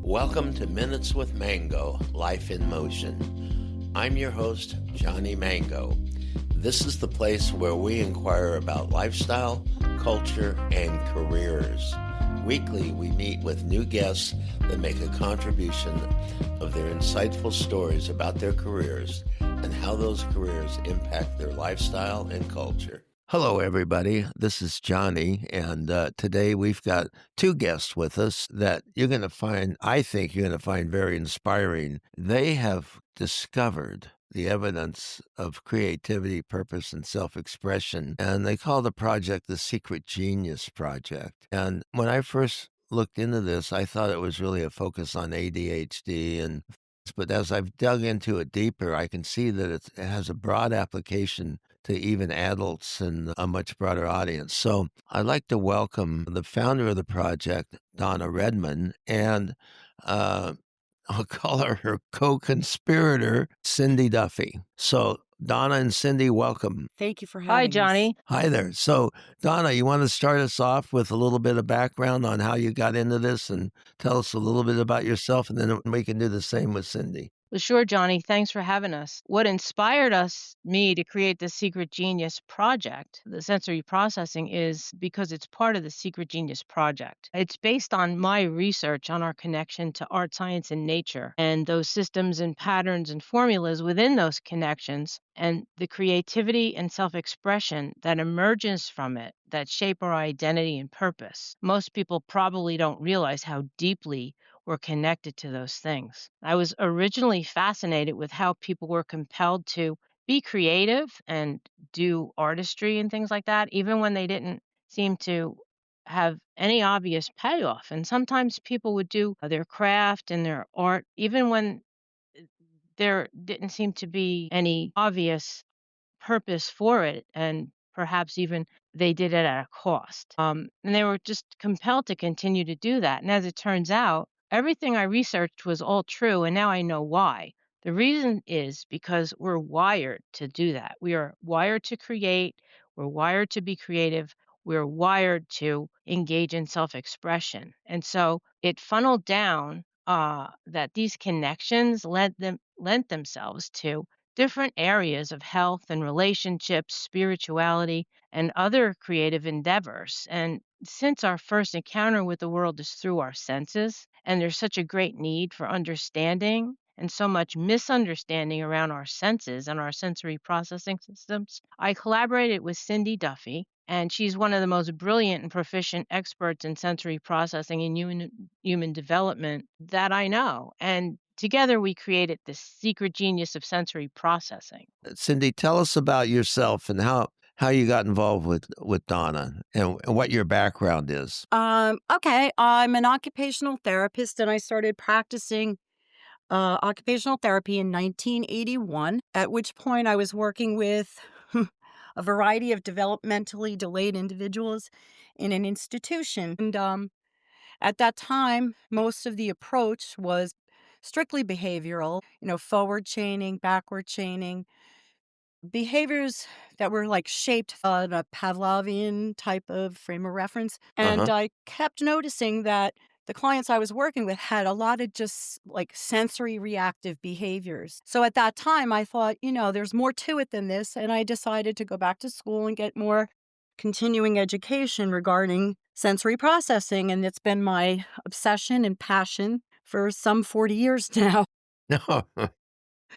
Welcome to Minutes with Mango, Life in Motion. I'm your host, Johnny Mango. This is the place where we inquire about lifestyle, culture, and careers. Weekly, we meet with new guests that make a contribution of their insightful stories about their careers and how those careers impact their lifestyle and culture. Hello, everybody. This is Johnny, and today we've got two guests with us that I think you're going to find very inspiring. They have discovered the evidence of creativity, purpose, and self-expression, and they call the project the Secret Genius Project. And when I first looked into this, I thought it was really a focus on ADHD, but as I've dug into it deeper, I can see that it has a broad application to even adults and a much broader audience. So I'd like to welcome the founder of the project, Donna Redman, and I'll call her co-conspirator, Cindy Duffy. So Donna and Cindy, welcome. Thank you for having us. Hi, Johnny. Hi there. So Donna, you want to start us off with a little bit of background on how you got into this and tell us a little bit about yourself, and then we can do the same with Cindy. Well, sure, Johnny. Thanks for having us. What inspired me to create the Secret Genius Project, the sensory processing, is because it's part of the Secret Genius Project. It's based on my research on our connection to art, science, and nature, and those systems and patterns and formulas within those connections, and the creativity and self-expression that emerges from it that shape our identity and purpose. Most people probably don't realize how deeply we're connected to those things. I was originally fascinated with how people were compelled to be creative and do artistry and things like that, even when they didn't seem to have any obvious payoff. And sometimes people would do their craft and their art, even when there didn't seem to be any obvious purpose for it. And perhaps even they did it at a cost. And they were just compelled to continue to do that. And as it turns out, everything I researched was all true, and now I know why. The reason is because we're wired to do that. We are wired to create, we're wired to be creative, we're wired to engage in self-expression. And so it funneled down that these connections lent themselves to different areas of health and relationships, spirituality, and other creative endeavors. And since our first encounter with the world is through our senses, and there's such a great need for understanding and so much misunderstanding around our senses and our sensory processing systems, I collaborated with Cindy Duffy, and she's one of the most brilliant and proficient experts in sensory processing and human development that I know. And together, we created this secret genius of sensory processing. Cindy, tell us about yourself and how you got involved with Donna and what your background is. Okay, I'm an occupational therapist, and I started practicing occupational therapy in 1981, at which point I was working with a variety of developmentally delayed individuals in an institution. And at that time, most of the approach was strictly behavioral, forward chaining, backward chaining, behaviors that were like shaped on a Pavlovian type of frame of reference. And I kept noticing that the clients I was working with had a lot of just like sensory reactive behaviors. So at that time, I thought, there's more to it than this. And I decided to go back to school and get more continuing education regarding sensory processing. And it's been my obsession and passion for some 40 years now.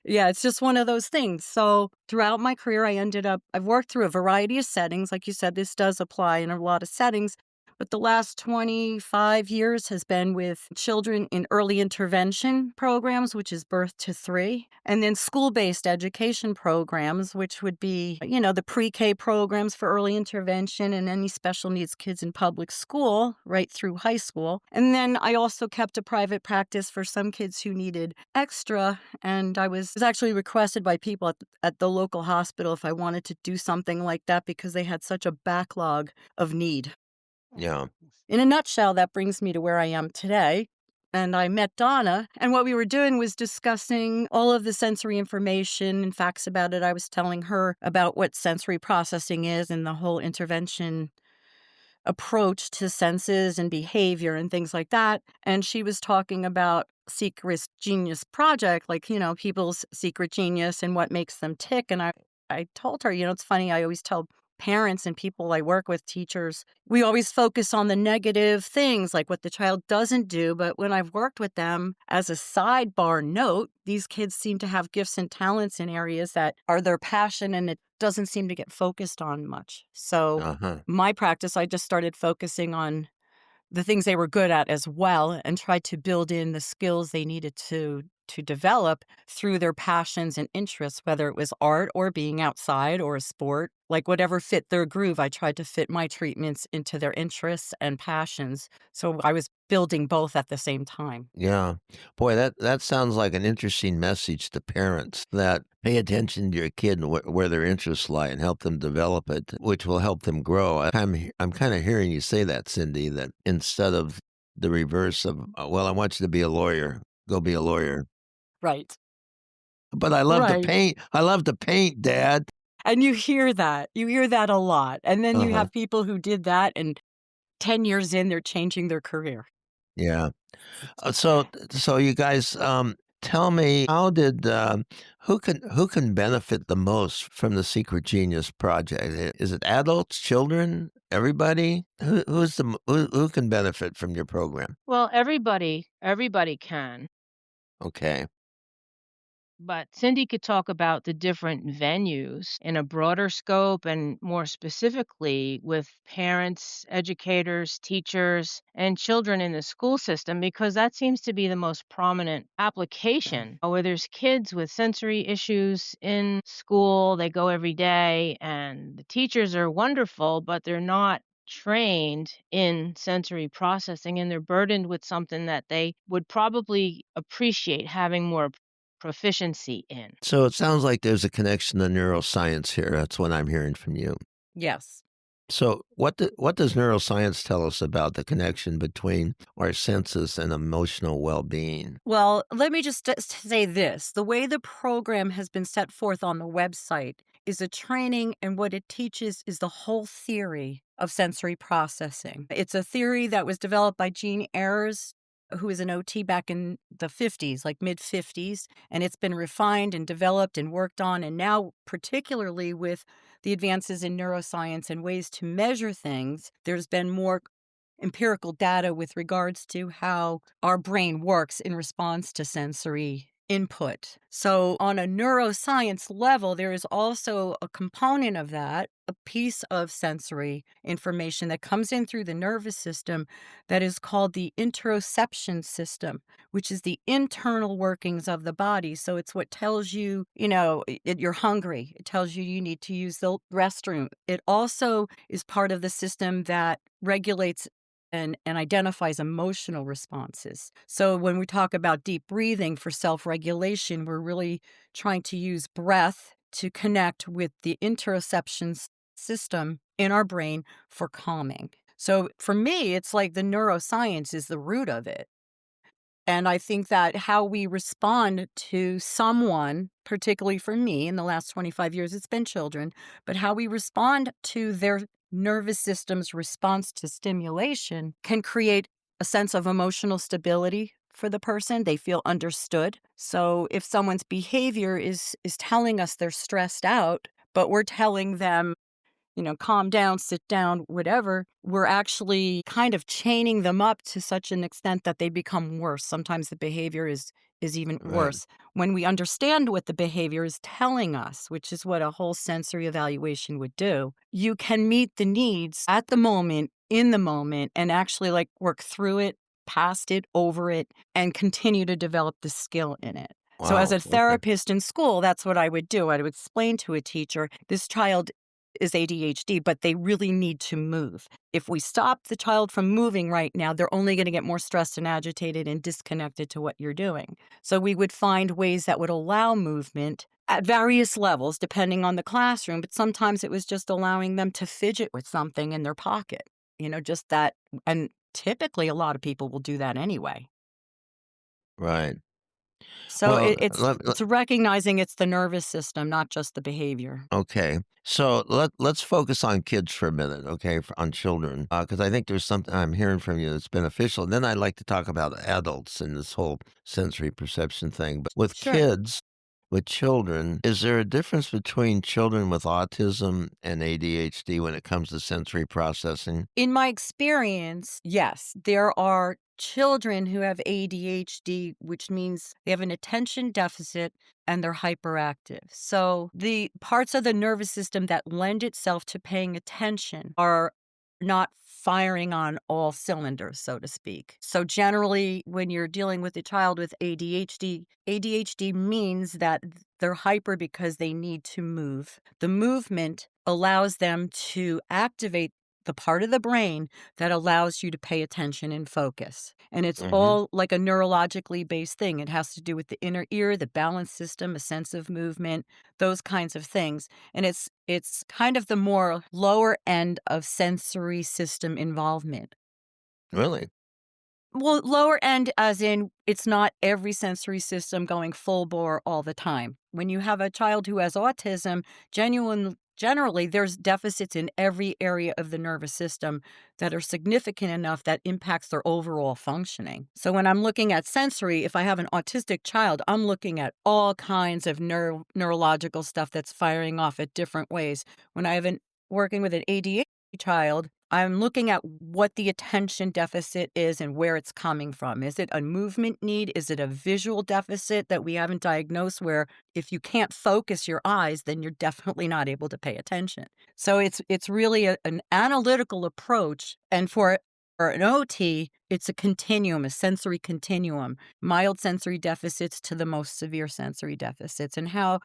Yeah, it's just one of those things. So throughout my career, I've worked through a variety of settings. Like you said, this does apply in a lot of settings. But the last 25 years has been with children in early intervention programs, which is birth to 3, and then school-based education programs, which would be, the pre-K programs for early intervention and any special needs kids in public school right through high school. And then I also kept a private practice for some kids who needed extra, and I was actually requested by people at the local hospital if I wanted to do something like that because they had such a backlog of need. Yeah. In a nutshell, that brings me to where I am today. And I met Donna, and what we were doing was discussing all of the sensory information and facts about it. I was telling her about what sensory processing is and the whole intervention approach to senses and behavior and things like that. And she was talking about secret genius project, like, people's secret genius and what makes them tick. And I told her, it's funny, I always tell parents and people I work with, teachers, we always focus on the negative things, like what the child doesn't do. But when I've worked with them, as a sidebar note, these kids seem to have gifts and talents in areas that are their passion, and it doesn't seem to get focused on much. So Uh-huh. my practice, I just started focusing on the things they were good at as well, and tried to build in the skills they needed to develop through their passions and interests, whether it was art or being outside or a sport. Like whatever fit their groove, I tried to fit my treatments into their interests and passions. So I was building both at the same time. Yeah. Boy, that sounds like an interesting message to parents that pay attention to your kid and where their interests lie and help them develop it, which will help them grow. I'm kind of hearing you say that, Cindy, that instead of the reverse of, well, I want you to be a lawyer, go be a lawyer. Right. But I love to Right. paint. I love to paint, Dad. And you hear that. You hear that a lot. And then you Uh-huh. have people who did that, and 10 years in, they're changing their career. Yeah. So you guys, tell me, how did who can benefit the most from the Secret Genius project? Is it adults, children, everybody? Who can benefit from your program? Well, everybody can. Okay. But Cindy could talk about the different venues in a broader scope and more specifically with parents, educators, teachers, and children in the school system, because that seems to be the most prominent application where there's kids with sensory issues in school. They go every day, and the teachers are wonderful, but they're not trained in sensory processing, and they're burdened with something that they would probably appreciate having more proficiency in. So it sounds like there's a connection to neuroscience here. That's what I'm hearing from you. Yes. So what does neuroscience tell us about the connection between our senses and emotional well-being? Well, let me just say this. The way the program has been set forth on the website is a training, and what it teaches is the whole theory of sensory processing. It's a theory that was developed by Jean Ayres, who is an OT back in the 50s, like mid 50s, and it's been refined and developed and worked on. And now, particularly with the advances in neuroscience and ways to measure things, there's been more empirical data with regards to how our brain works in response to sensory input. So, on a neuroscience level, there is also a component of that, a piece of sensory information that comes in through the nervous system that is called the interoception system, which is the internal workings of the body. So, it's what tells you, you're hungry. It tells you you need to use the restroom. It also is part of the system that regulates and identifies emotional responses. So when we talk about deep breathing for self-regulation, we're really trying to use breath to connect with the interoception system in our brain for calming. So for me, it's like the neuroscience is the root of it. And I think that how we respond to someone, particularly for me in the last 25 years, it's been children, but how we respond to their nervous system's response to stimulation can create a sense of emotional stability for the person. They feel understood. So if someone's behavior is telling us they're stressed out, but we're telling them, calm down, sit down, whatever, we're actually kind of chaining them up to such an extent that they become worse. Sometimes the behavior is even Right. worse. When we understand what the behavior is telling us, which is what a whole sensory evaluation would do, you can meet the needs at the moment, in the moment, and actually like work through it, past it, over it, and continue to develop the skill in it. So as Wow. a Okay. therapist in school, that's what I would do. I would explain to a teacher, this child is ADHD, but they really need to move. If we stop the child from moving right now, they're only going to get more stressed and agitated and disconnected to what you're doing. So we would find ways that would allow movement at various levels, depending on the classroom. But sometimes it was just allowing them to fidget with something in their pocket, just that. And typically, a lot of people will do that anyway. Right. So Well, it's recognizing it's the nervous system, not just the behavior. okay. So let's focus on kids for a minute, okay, on children, because I think there's something I'm hearing from you that's beneficial. And then I'd like to talk about adults and this whole sensory perception thing. But with Sure. kids, with children, is there a difference between children with autism and ADHD when it comes to sensory processing? In my experience, yes, there are children who have ADHD, which means they have an attention deficit and they're hyperactive. So the parts of the nervous system that lend itself to paying attention are not firing on all cylinders, so to speak. So generally, when you're dealing with a child with ADHD, ADHD means that they're hyper because they need to move. The movement allows them to activate the part of the brain that allows you to pay attention and focus. And it's Hmm. all like a neurologically based thing. It has to do with the inner ear, the balance system, a sense of movement, those kinds of things. And it's kind of the more lower end of sensory system involvement. Really? Well, lower end as in it's not every sensory system going full bore all the time. When you have a child who has autism, generally there's deficits in every area of the nervous system that are significant enough that impacts their overall functioning. So when I'm looking at sensory, if I have an autistic child, I'm looking at all kinds of neurological stuff that's firing off at different ways. When I have an working with an ADHD child, I'm looking at what the attention deficit is and where it's coming from. Is it a movement need? Is it a visual deficit that we haven't diagnosed where if you can't focus your eyes, then you're definitely not able to pay attention. So it's really an analytical approach. And for an OT, it's a continuum, a sensory continuum, mild sensory deficits to the most severe sensory deficits. And how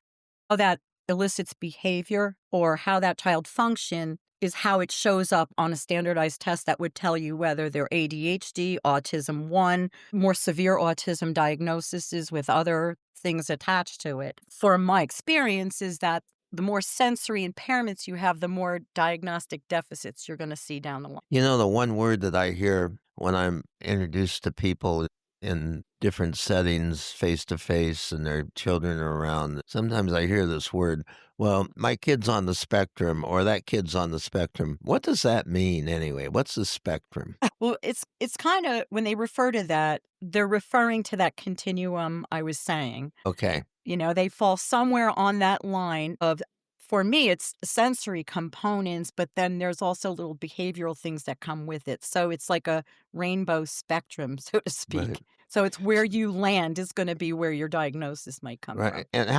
that elicits behavior or how that child function is how it shows up on a standardized test that would tell you whether they're ADHD, autism 1, more severe autism diagnoses with other things attached to it. For my experience is that the more sensory impairments you have, the more diagnostic deficits you're going to see down the line. You know, the one word that I hear when I'm introduced to people in different settings, face to face, and their children are around, sometimes I hear this word, well, my kid's on the spectrum, or that kid's on the spectrum. What does that mean anyway? What's the spectrum? Well, it's kind of when they refer to that, they're referring to that continuum I was saying. Okay, They fall somewhere on that line of, for me, it's sensory components, but then there's also little behavioral things that come with it. So it's like a rainbow spectrum, so to right, speak. So it's where you land is going to be where your diagnosis might come from. right. And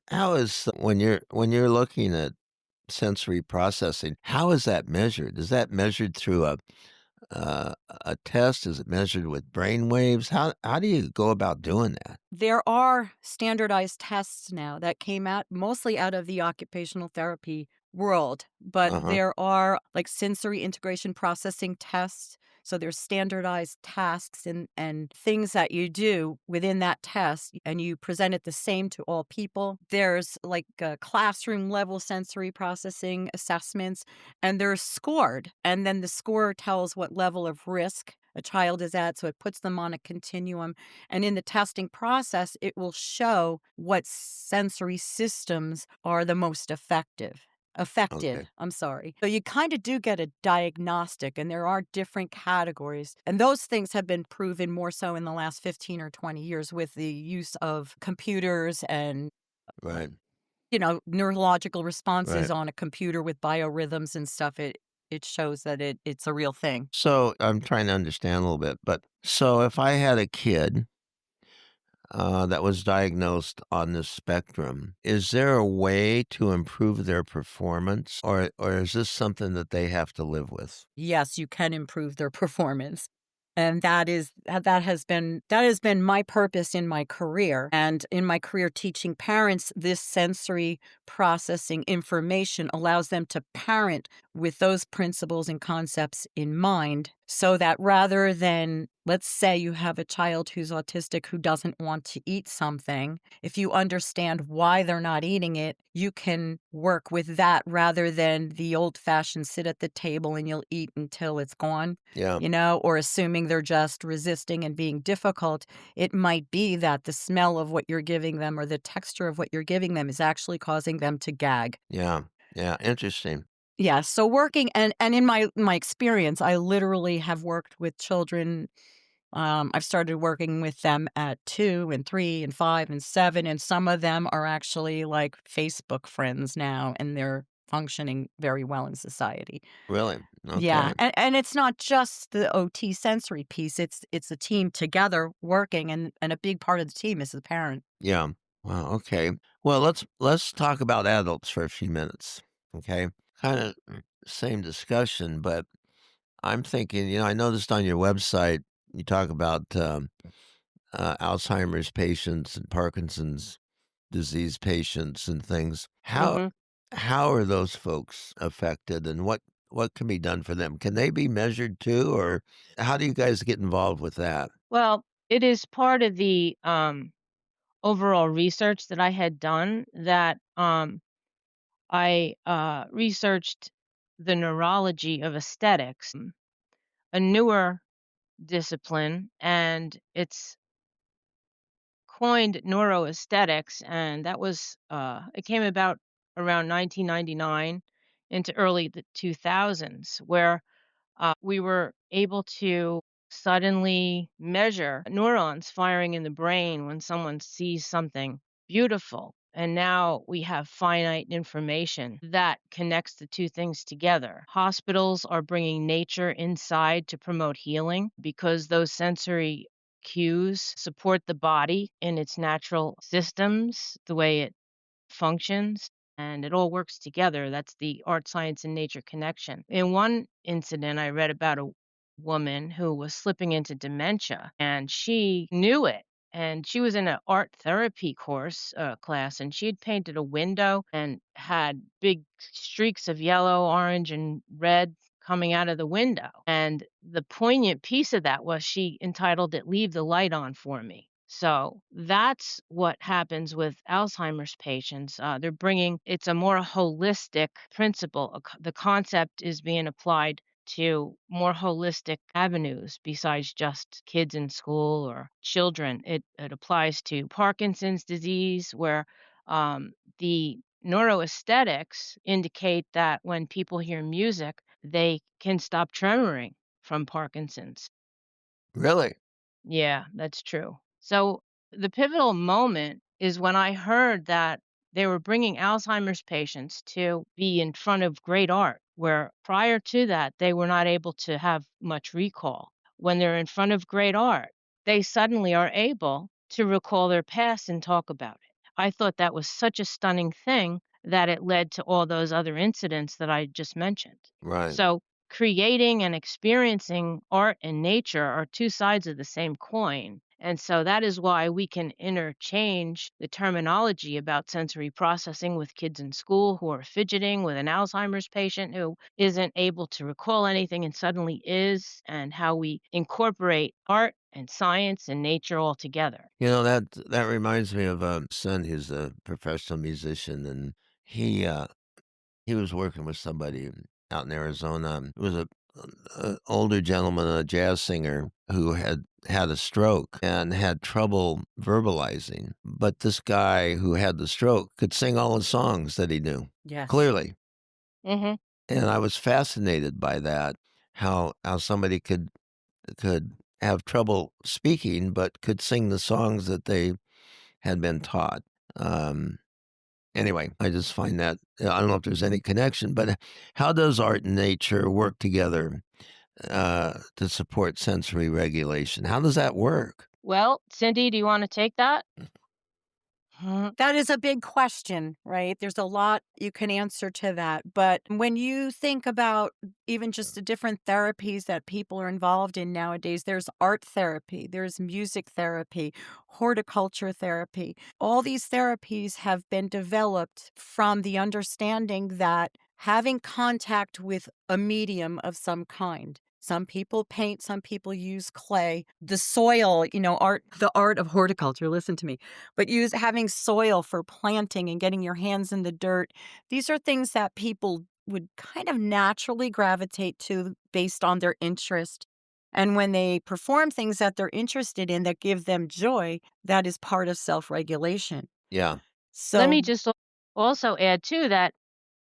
how is when you're looking at sensory processing, how is that measured? Is that measured through a test? Is it measured with brain waves? How do you go about doing that? There are standardized tests now that came out mostly out of the occupational therapy world, but Uh-huh. there are like sensory integration processing tests. So there's standardized tasks and things that you do within that test, and you present it the same to all people. There's like classroom level sensory processing assessments, and they're scored. And then the score tells what level of risk a child is at. So it puts them on a continuum. And in the testing process, it will show what sensory systems are the most affected. Okay. I'm sorry. So you kind of do get a diagnostic, and there are different categories. And those things have been proven more so in the last 15 or 20 years with the use of computers and Right. neurological responses Right. on a computer with biorhythms and stuff. It shows that it's a real thing. So I'm trying to understand a little bit, but so if I had a kid that was diagnosed on this spectrum, is there a way to improve their performance, or is this something that they have to live with? Yes, you can improve their performance. And that has been my purpose in my career. And in my career teaching parents this sensory processing information allows them to parent with those principles and concepts in mind, so that rather than, let's say you have a child who's autistic who doesn't want to eat something, if you understand why they're not eating it, you can work with that rather than the old-fashioned sit at the table and you'll eat until it's gone, Yeah. or assuming they're just resisting and being difficult. It might be that the smell of what you're giving them or the texture of what you're giving them is actually causing them to gag. Yeah. Yeah. Interesting. Yeah, so working and in my experience, I literally have worked with children. I've started working with them at 2 and 3 and 5 and 7, and some of them are actually like Facebook friends now, and they're functioning very well in society. Really? Yeah, Okay. and it's not just the OT sensory piece, it's a team together working, and a big part of the team is the parent. Yeah. Wow. Okay. Well, let's talk about adults for a few minutes. Okay. Kind of same discussion, but I'm thinking. I noticed on your website you talk about Alzheimer's patients and Parkinson's disease patients and things. How Mhm. how are those folks affected, and what can be done for them? Can they be measured too, or how do you guys get involved with that? Well, it is part of the, overall research that I had done that, I, researched the neurology of aesthetics, a newer discipline, and it's coined neuroaesthetics, and that was, it came about around 1999 into early the 2000s, where we were able to suddenly measure neurons firing in the brain when someone sees something beautiful. And now we have finite information that connects the two things together. Hospitals are bringing nature inside to promote healing because those sensory cues support the body in its natural systems, the way it functions, and it all works together. That's the art, science, and nature connection. In one incident, I read about a woman who was slipping into dementia, and she knew it. And she was in an art therapy course class, and she had painted a window and had big streaks of yellow, orange, and red coming out of the window. And the poignant piece of that was she entitled it "Leave the Light On for Me." So that's what happens with Alzheimer's patients. They're bringing it's a more holistic principle. The concept is being applied to more holistic avenues besides just kids in school or children. It applies to Parkinson's disease, where the neuroaesthetics indicate that when people hear music, they can stop tremoring from Parkinson's. Really? Yeah, that's true. So the pivotal moment is when I heard that they were bringing Alzheimer's patients to be in front of great art, where prior to that, they were not able to have much recall. When they're in front of great art, they suddenly are able to recall their past and talk about it. I thought that was such a stunning thing that it led to all those other incidents that I just mentioned. Right. So creating and experiencing art and nature are two sides of the same coin. And so that is why we can interchange the terminology about sensory processing with kids in school who are fidgeting, with an Alzheimer's patient who isn't able to recall anything and suddenly is, and how we incorporate art and science and nature all together. That reminds me of a son who's a professional musician, and he uh he was working with somebody out in Arizona. It was a older gentleman, a jazz singer who had a stroke and had trouble verbalizing. But this guy who had the stroke could sing all the songs that he knew Yes. clearly. Mhm. And I was fascinated by that, how somebody could have trouble speaking, but could sing the songs that they had been taught. Um, anyway, I just find that I don't know if there's any connection, but how does art and nature work together to support sensory regulation? How does that work? Well, Cindy, do you want to take that? Mhm. That is a big question, right? There's a lot you can answer to that. But when you think about even just the different therapies that people are involved in nowadays, there's art therapy, there's music therapy, horticulture therapy. All these therapies have been developed from the understanding that having contact with a medium of some kind. Some people paint, some people use clay. The soil, the art of horticulture, listen to me, but having soil for planting and getting your hands in the dirt. These are things that people would kind of naturally gravitate to based on their interest. And when they perform things that they're interested in that give them joy, that is part of self-regulation. Yeah. Let So me just also add too that,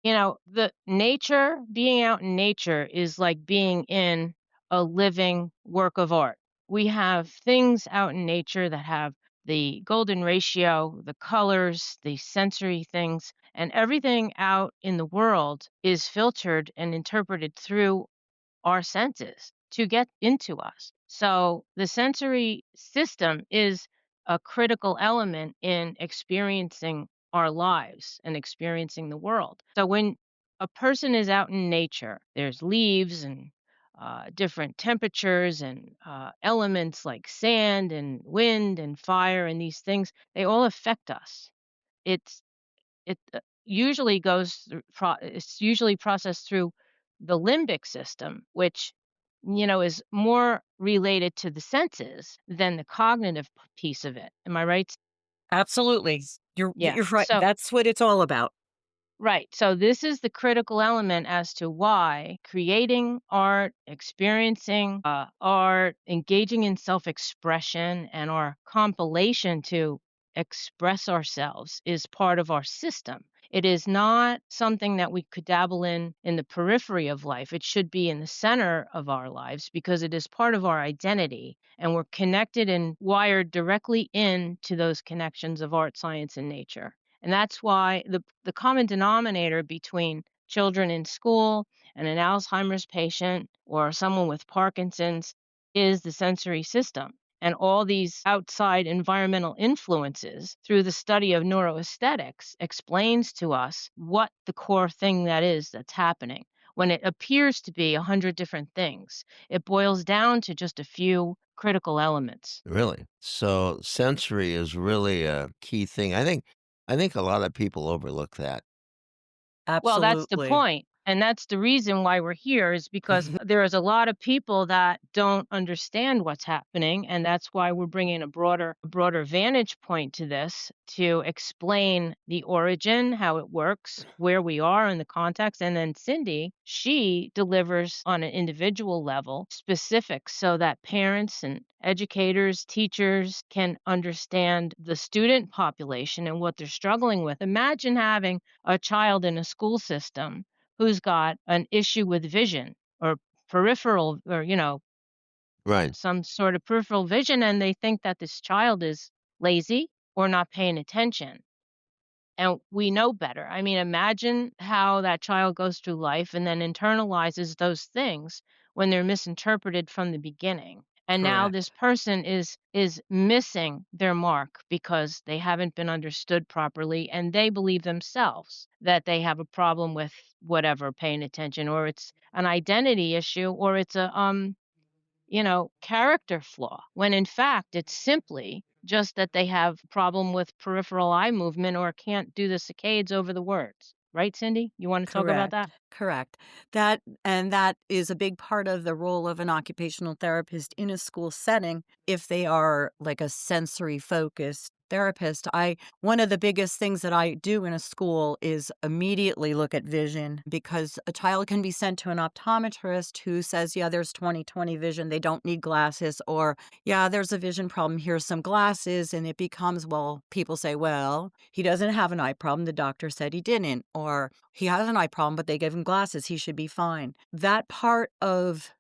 the nature, being out in nature is like being in a living work of art. We have things out in nature that have the golden ratio, the colors, the sensory things, and everything out in the world is filtered and interpreted through our senses to get into us. So the sensory system is a critical element in experiencing our lives and experiencing the world. So when a person is out in nature, there's leaves and different temperatures and elements like sand and wind and fire and these things, they all affect us. It's it usually goes through it's usually processed through the limbic system, which, is more related to the senses than the cognitive piece of it. Am I right? absolutely. You're Yeah. you're right. So That's what it's all about. right. So this is the critical element as to why creating art, experiencing art, engaging in self expression, and our compilation to express ourselves is part of our system. It is not something that we could dabble in the periphery of life. It should be in the center of our lives because it is part of our identity and we're connected and wired directly into those connections of art, science, and nature. And that's why the common denominator between children in school and an Alzheimer's patient or someone with Parkinson's is the sensory system. And all these outside environmental influences through the study of neuroaesthetics explains to us what the core thing that is that's happening. When it appears to be 100 different things, it boils down to just a few critical elements. Really? So sensory is really a key thing. I think a lot of people overlook that. Well, that's the Absolutely. point, and that's the reason why we're here is because there is a lot of people that don't understand what's happening, and that's why we're bringing a broader vantage point to this to explain the origin, how it works, where we are in the context, and then Cindy, she delivers on an individual level specifics so that parents and educators, teachers can understand the student population and what they're struggling with. Imagine having a child in a school system who's got an issue with vision or peripheral or Right. some sort of peripheral vision and they think that this child is lazy or not paying attention and we know better. I mean, imagine how that child goes through life and then internalizes those things when they're misinterpreted from the beginning. And now this Correct. person is missing their mark because they haven't been understood properly and they believe themselves that they have a problem with whatever paying attention or it's an identity issue or it's a character flaw, when in fact it's simply just that they have problem with peripheral eye movement or can't do the saccades over the words. Right, Cindy? You want to talk about Correct, that? correct. That is a big part of the role of an occupational therapist in a school setting if they are like a sensory focused therapist. I One of the biggest things that I do in a school is immediately look at vision because a child can be sent to an optometrist who says, "Yeah, there's 20/20 vision, they don't need glasses," or "Yeah, there's a vision problem, here's some glasses," and it becomes, well, people say, "Well, he doesn't have an eye problem, the doctor said he didn't," or "He has an eye problem, but they gave him glasses, he should be fine." That part of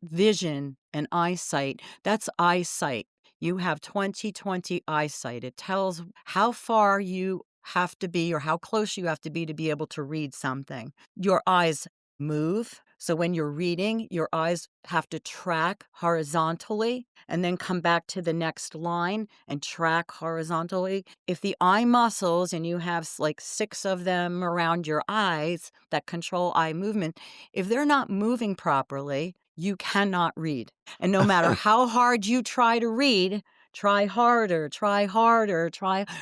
vision and eyesight, that's eyesight. You have 20/20 eyesight. It tells how far you have to be or how close you have to be able to read something. Your eyes move. So when you're reading, your eyes have to track horizontally and then come back to the next line and track horizontally. If the eye muscles, and you have like 6 of them around your eyes that control eye movement, if they're not moving properly, you cannot read. And no matter how hard you try to read, try harder,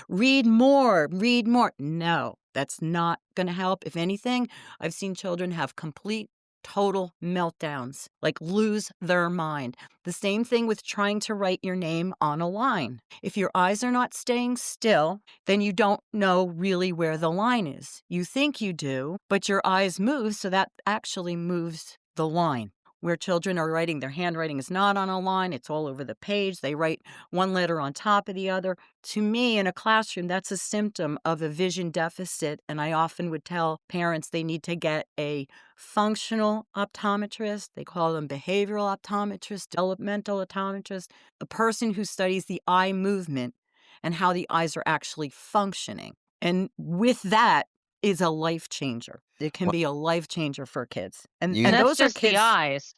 read more. No, that's not going to help. If anything, I've seen children have complete, total meltdowns, like lose their mind. The same thing with trying to write your name on a line. If your eyes are not staying still, then you don't know really where the line is. You think you do, but your eyes move, so that actually moves the line. Where children are writing, their handwriting is not on a line, it's all over the page. They write one letter on top of the other. To me, in a classroom, that's a symptom of a vision deficit, and I often would tell parents they need to get a functional optometrist. They call them behavioral optometrists, developmental optometrists, a person who studies the eye movement and how the eyes are actually functioning. And with that, is a life changer. It can be a life changer for kids. And And that's those are just the kids. eyes.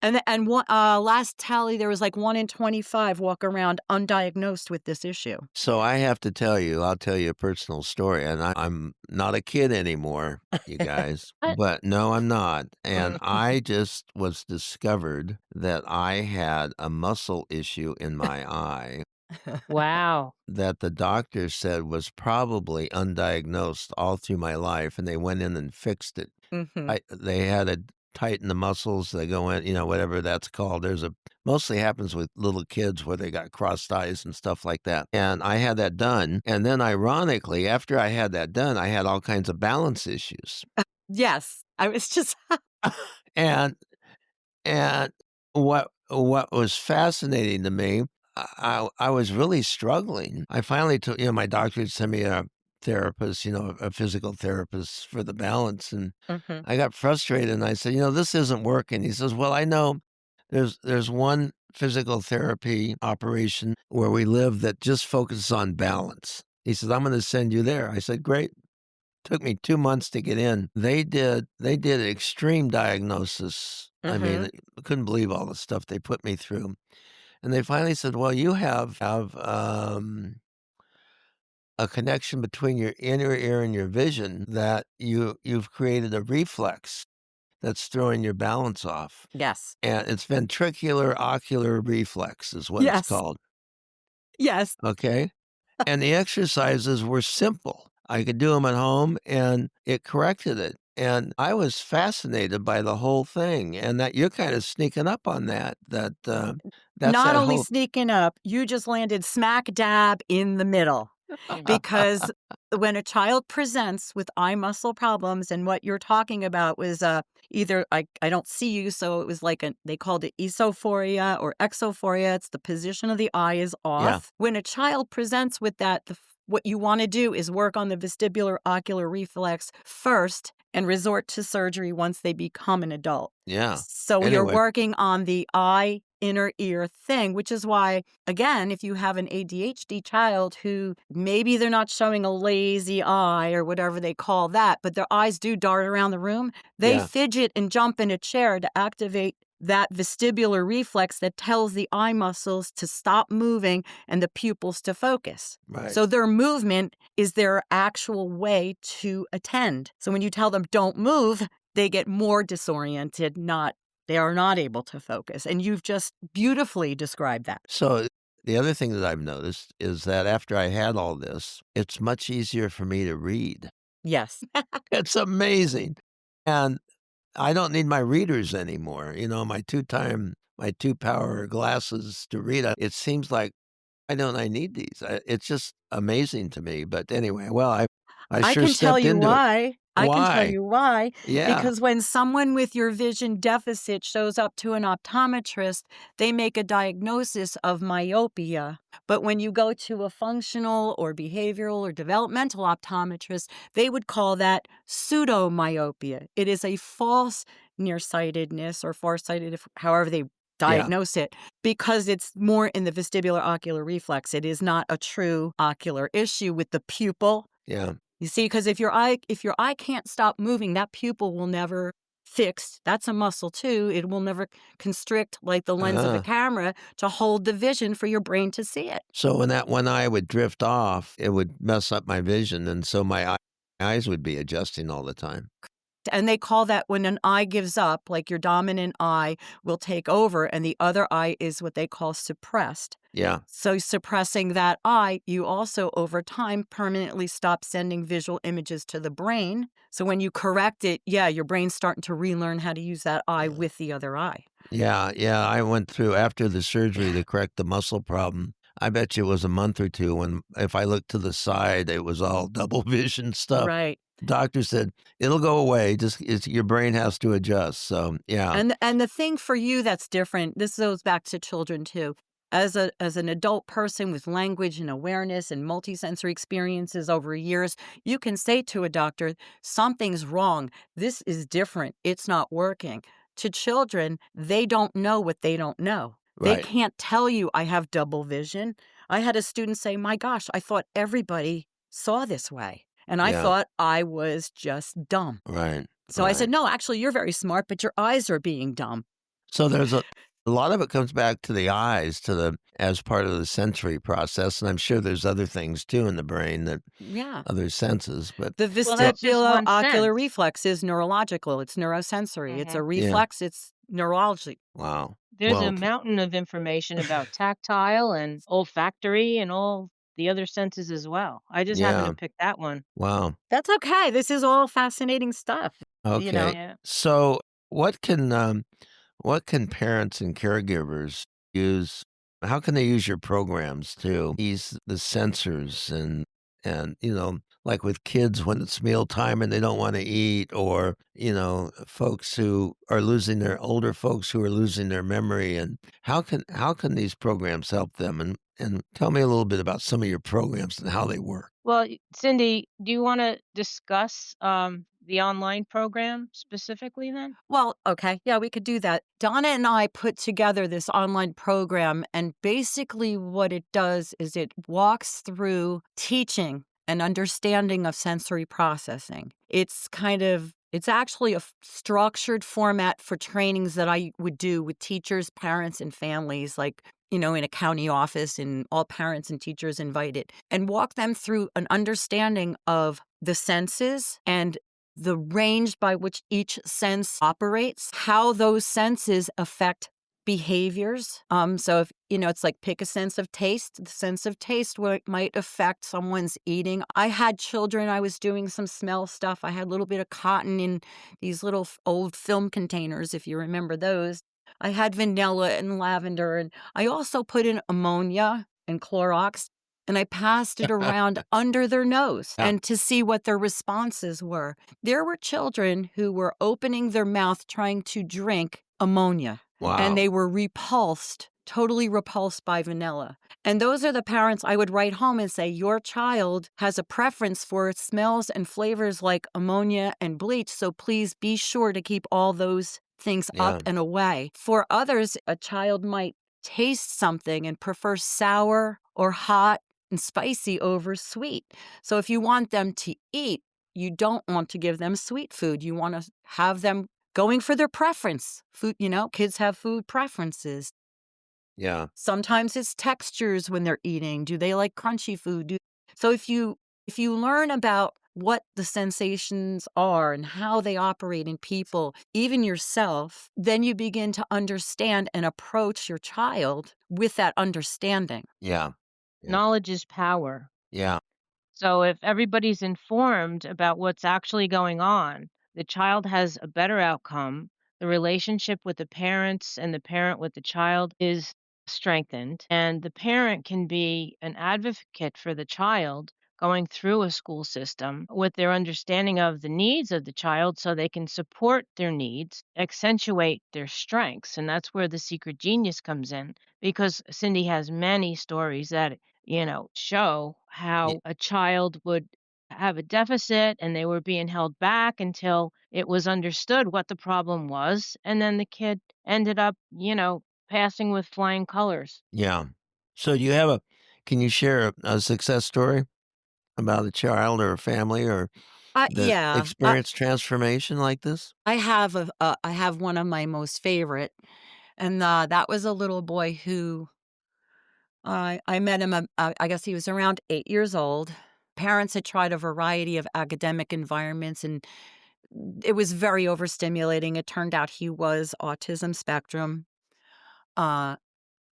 And one, last tally, there was like 1 in 25 walk around undiagnosed with this issue. So I have to tell you, I'll tell you a personal story, and I'm not a kid anymore, you guys. What? But no, I'm not. And I just was discovered that I had a muscle issue in my eye Wow. that the doctor said was probably undiagnosed all through my life, and they went in and fixed it. They had to tighten the muscles. They go in, whatever that's called. Mostly happens with little kids where they got crossed eyes and stuff like that. And I had that done. And then ironically, after I had that done, I had all kinds of balance issues. Yes, I was just And what was fascinating to me, I was really struggling. I finally took, my doctor had sent me a therapist, a physical therapist for the balance. And I got frustrated and I said, this isn't working. He says, well, I know there's one physical therapy operation where we live that just focuses on balance. He says, I'm going to send you there. I said, great. Took me 2 months to get in. They did extreme diagnosis. I mean, I couldn't believe all the stuff they put me through. And they finally said, well, you have a connection between your inner ear and your vision that you've created a reflex that's throwing your balance off. Yes. And it's ventricular ocular reflex is what it's called. Yes. Okay. And the exercises were simple. I could do them at home and it corrected it. And I was fascinated by the whole thing. And that you're kind of sneaking up on that. That's Not that only whole... sneaking up, you just landed smack dab in the middle. Because when a child presents with eye muscle problems, and what you're talking about was either I don't see you, so it was like they called it esophoria or exophoria. It's the position of the eye is off. Yeah. When a child presents with that, what you want to do is work on the vestibular ocular reflex first and resort to surgery once they become an adult. Yeah. So you're working on the eye inner ear thing, which is why, again, if you have an ADHD child who maybe they're not showing a lazy eye or whatever they call that, but their eyes do dart around the room, they fidget and jump in a chair to activate that vestibular reflex that tells the eye muscles to stop moving and the pupils to focus. Right. So their movement is their actual way to attend. So when you tell them don't move, they get more disoriented, they are not able to focus. And you've just beautifully described that. So the other thing that I've noticed is that after I had all this, it's much easier for me to read. Yes. It's amazing. And I don't need my readers anymore. My two-power glasses to read. It seems like, why don't I need these? It's just amazing to me. But anyway, well, I sure can tell stepped you into why. it. I can tell you why. Yeah. Because when someone with your vision deficit shows up to an optometrist, they make a diagnosis of myopia. But when you go to a functional or behavioral or developmental optometrist, they would call that pseudomyopia. It is a false nearsightedness or farsighted, however they diagnose it, because it's more in the vestibular ocular reflex. It is not a true ocular issue with the pupil. Yeah. You see, because if your eye can't stop moving, that pupil will never fixed. That's a muscle too. It will never constrict like the lens of a Uh, camera to hold the vision for your brain to see it. so when that one eye would drift off, it would mess up my vision, and so my eyes would be adjusting all the time. And they call that when an eye gives up, like your dominant eye will take over, and the other eye is what they call suppressed. Yeah, So, suppressing that eye, you also over time permanently stop sending visual images to the brain. So, when you correct it, yeah, your brain's starting to relearn how to use that eye with the other eye. yeah. I went through after the surgery to correct the muscle problem. I bet you it was a month or two when if I looked to the side, it was all double vision stuff. Right. The doctor said, "It'll go away, just your brain has to adjust." So, yeah, And the thing for you that's different, this goes back to children too. As an adult person with language and awareness and multisensory experiences over years, you can say to a doctor, something's wrong. This is different. It's not working. To children, they don't know what they don't know. They right. can't tell you I have double vision. I had a student say, my gosh, I thought everybody saw this way. And I Yeah, thought I was just dumb. right, So I said, right. no, actually, you're very smart, but your eyes are being dumb. So there's a lot of it comes back to the eyes, to the as part of the sensory process, and I'm sure there's other things too in the brain that Yeah. other senses, but The Well, that's just one vestibulo-ocular sense. reflex is neurological. It's neurosensory. It's a Mhm. yeah, reflex. It's neurology. wow. There's a Well, mountain of information about tactile and olfactory and all the other senses as well. I just happened to yeah, pick that one. wow. That's okay. This is all fascinating stuff. Okay. Yeah. So what can parents and caregivers use how can they use your programs to ease the sensors and like with kids when it's mealtime and they don't want to eat or, folks who are losing their older folks who are losing their memory and how can these programs help them and tell me a little bit about some of your programs and how they work. Well, Cindy, do you want to discuss the online program specifically then? Well, okay. Yeah, we could do that. Donna and I put together this online program, and basically what it does is it walks through teaching and understanding of sensory processing. It's actually a structured format for trainings that I would do with teachers, parents, and families, like, in a county office, and all parents and teachers invited, and walk them through an understanding of the senses and the range by which each sense operates, how those senses affect behaviors. So if it's like pick a sense of taste. The sense of taste might affect someone's eating. I had children. I was doing some smell stuff. I had a little bit of cotton in these little old film containers, if you remember those. I had vanilla and lavender, and I also put in ammonia and Clorox, and I passed it around under their nose Yeah. and to see what their responses were. There were children who were opening their mouth trying to drink ammonia, and Wow. they were repulsed, totally repulsed by vanilla. And those are the parents I would write home and say, your child has a preference for smells and flavors like ammonia and bleach, so please be sure to keep all those things Yeah. up and away. For others, a child might taste something and prefer sour or hot and spicy over sweet. So if you want them to eat, you don't want to give them sweet food. You want to have them going for their preference. Food, kids have food preferences. Yeah. Sometimes it's textures when they're eating. Do they like crunchy food? So if you learn about what the sensations are and how they operate in people, even yourself, then you begin to understand and approach your child with that understanding. Yeah. Yeah. Knowledge is power. Yeah. So if everybody's informed about what's actually going on, the child has a better outcome. The relationship with the parents and the parent with the child is strengthened, and the parent can be an advocate for the child going through a school system with their understanding of the needs of the child so they can support their needs, accentuate their strengths. And that's where the secret genius comes in because Cindy has many stories that show Y- how a child would have a deficit and they were being held back until it was understood what the problem was. And then the kid ended up, passing with flying colors. Yeah. So can you share a success story about a child or a family or that Yeah, experience transformation like this? I have one of my most favorite, and, that was a little boy who I met him, I guess he was around 8 years old. Parents had tried a variety of academic environments, and it was very overstimulating. It turned out he was autism spectrum, uh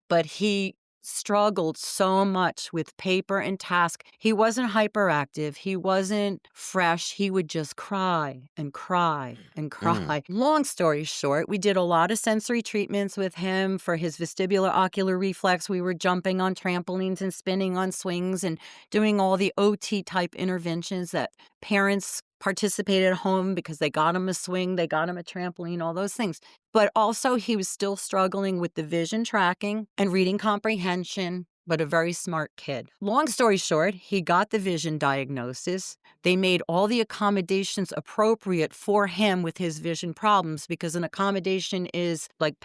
but he struggled so much with paper and task. He wasn't hyperactive, he wasn't fresh, he would just cry and cry and Mm, cry. Long story short, we did a lot of sensory treatments with him for his vestibular ocular reflex. We were jumping on trampolines and spinning on swings and doing all the OT type interventions that parents participated at home because they got him a swing, they got him a trampoline, all those things. But also, he was still struggling with the vision tracking and reading comprehension, but a very smart kid. Long story short, he got the vision diagnosis. They made all the accommodations appropriate for him with his vision problems because an accommodation is like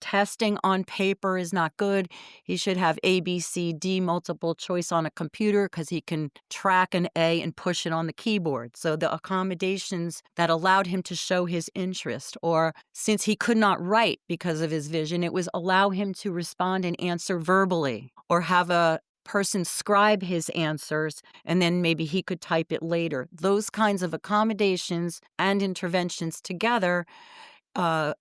testing on paper is not good. He should have A, B, C, D multiple choice on a computer because he can track an A and push it on the keyboard. So the accommodations that allowed him to show his interest, or since he could not write because of his vision, it was allow him to respond and answer verbally or have a person scribe his answers and then maybe he could type it later. Those kinds of accommodations and interventions together uh,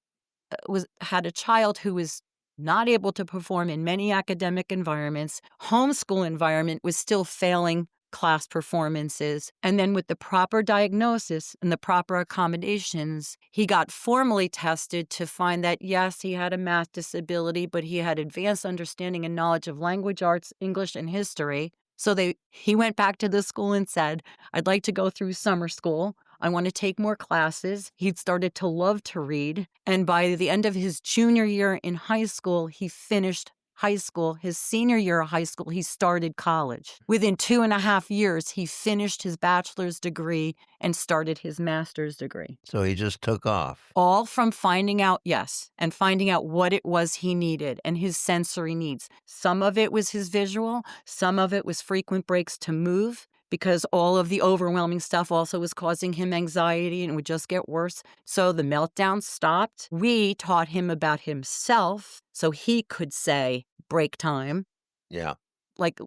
was had a child who was not able to perform in many academic environments. Homeschool environment was still failing class performances. And then with the proper diagnosis and the proper accommodations, he got formally tested to find that, yes, he had a math disability, but he had advanced understanding and knowledge of language arts, English, and history. So he went back to the school and said, I'd like to go through summer school. I want to take more classes. He'd started to love to read. And by the end of his junior year in high school, he finished high school. His senior year of high school, he started college. Within 2.5 years, he finished his bachelor's degree and started his master's degree. so he just took off. All from finding out, yes, and finding out what it was he needed and his sensory needs. Some of it was his visual, some of it was frequent breaks to move because all of the overwhelming stuff also was causing him anxiety and would just get worse. So the meltdown stopped. We taught him about himself so he could say break time, Yeah. like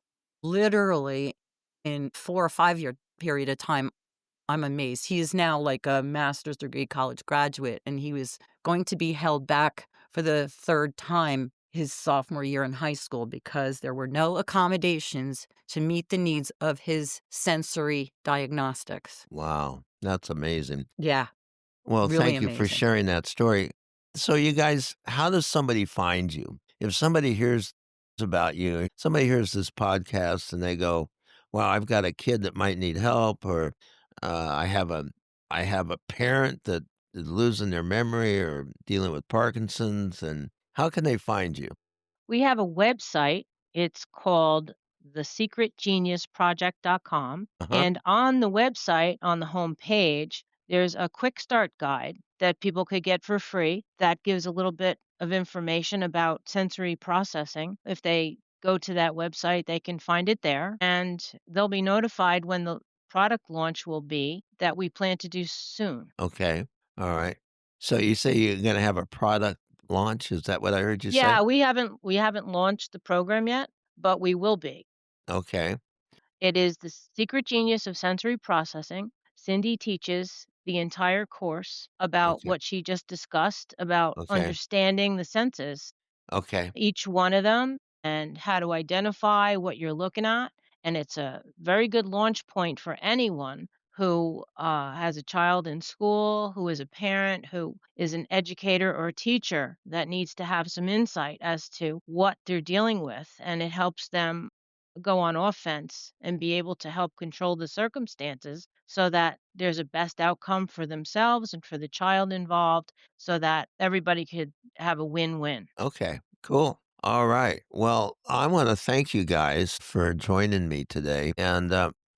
literally in 4 or 5 year period of time. I'm amazed. He is now like a master's degree college graduate, and he was going to be held back for the third time his sophomore year in high school because there were no accommodations to meet the needs of his sensory diagnostics. Wow. That's amazing. Yeah, Well, really thank you for amazing. sharing that story. So, you guys, how does somebody find you? If somebody hears about you, somebody hears this podcast and they go, "Wow, I've got a kid that might need help," or I have a parent that is losing their memory or dealing with Parkinson's," and how can they find you? We have a website. It's called thesecretgeniusproject.com. Uh-huh. And on the website, on the home page, there's a quick start guide that people could get for free that gives a little bit of information about sensory processing. If they go to that website, they can find it there and they'll be notified when the product launch will be that we plan to do soon. Okay. All right. So you say you're gonna have a product launch? Is that what I heard you say? Yeah, we haven't launched the program yet, but we will be. Okay. It is the secret genius of sensory processing. Cindy teaches the entire course about Okay. what she just discussed about Okay. understanding the senses, Okay. each one of them, and how to identify what you're looking at. And it's a very good launch point for anyone who has a child in school, who is a parent, who is an educator or a teacher that needs to have some insight as to what they're dealing with. And it helps them go on offense and be able to help control the circumstances so that there's a best outcome for themselves and for the child involved so that everybody could have a win-win. Okay, cool. All right. Well, I want to thank you guys for joining me today. And,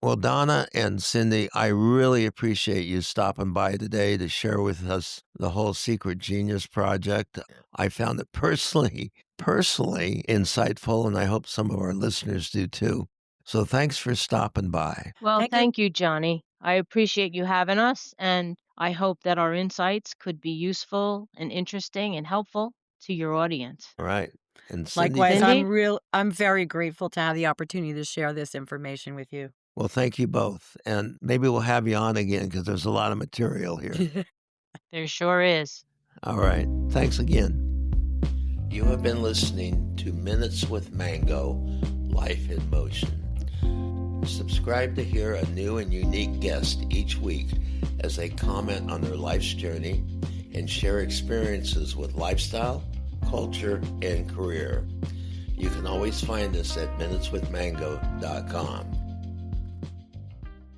well, Donna and Cindy, I really appreciate you stopping by today to share with us the whole Secret Genius project. I found it personally insightful, and I hope some of our listeners do too. So thanks for stopping by. Well, Thank you. thank you, Johnny. I appreciate you having us, and I hope that our insights could be useful and interesting and helpful to your audience. All right. And Cindy, Likewise, Cindy? I'm very grateful to have the opportunity to share this information with you. well, thank you both. And maybe we'll have you on again because there's a lot of material here. There sure is. All right. Thanks again. You have been listening to Minutes with Mango, Life in Motion. Subscribe to hear a new and unique guest each week as they comment on their life's journey and share experiences with lifestyle, culture, and career. You can always find us at minuteswithmango.com.